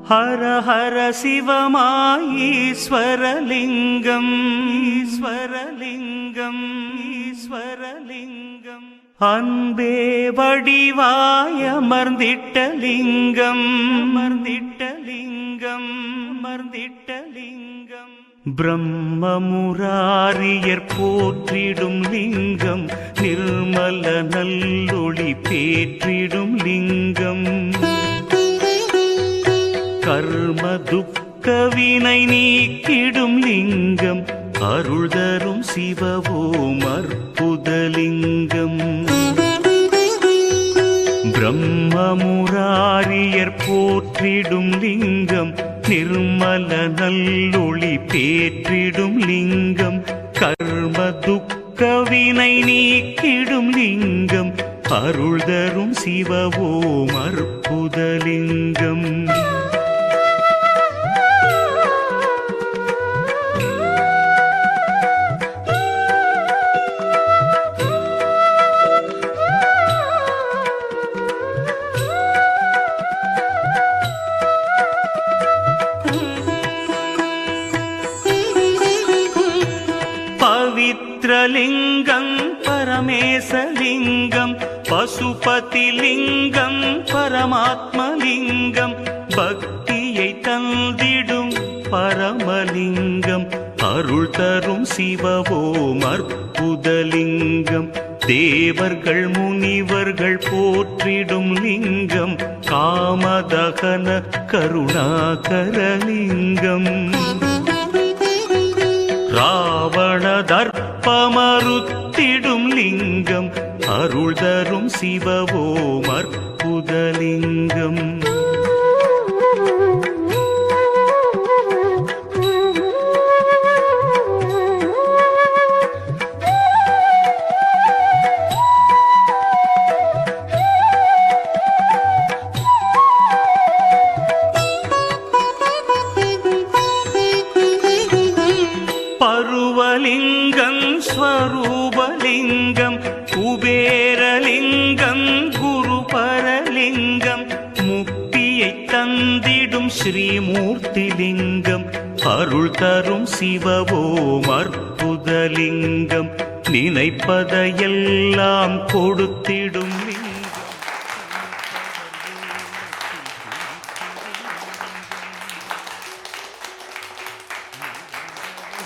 ஹர ஹர சிவமாய் ஈஸ்வரலிங்கம் ஈஸ்வரலிங்கம் ஈஸ்வரலிங்கம் அன்பே வடிவாய் அமர்ந்திட்ட லிங்கம் அமர்ந்திட்ட லிங்கம் அமர்ந்திட்ட லிங்கம் பிரம்மமுராரியர் போற்றிடும் லிங்கம் நிர்மல நல்லொளி பேற்றிடும் லிங்கம் கர்ம துக்க வினை நீக்கிடும் லிங்கம் அருள் தரும் சிவவோம் அற்புதலிங்கம் பிரம்மமுராரியர் போற்றிடும் லிங்கம் நிர்மல நல்லொளி பேற்றிடும் லிங்கம் கர்ம துக்க வினை நீக்கிடும் லிங்கம் அருள் தரும் சிவவோம் அற்புதலிங்கம் பவித்ரலிங்கம் பரமேசலிங்கம் பசுபதிலிங்கம் பரமாத்மலிங்கம் பக்தியை தந்திடும் பரமலிங்கம் அருள் தரும் சிவவோம் அற்புதலிங்கம் தேவர்கள் முனிவர்கள் போற்றிடும் லிங்கம் காமதகன கருணாகரலிங்கம் ராவண தர்ப்பமறுத்திடும் லிங்கம் அருள் தரும் சிவவோம் அற்புதலிங்கம் பருவலிங்கம் ஸ்வரூபலிங்கம் குபேரலிங்கம் குருபரலிங்கம் முக்தியை தந்திடும் ஸ்ரீமூர்த்திலிங்கம் அருள் தரும் சிவவோம் அற்புதலிங்கம் நினைப்பதையெல்லாம் கொடுத்திடும்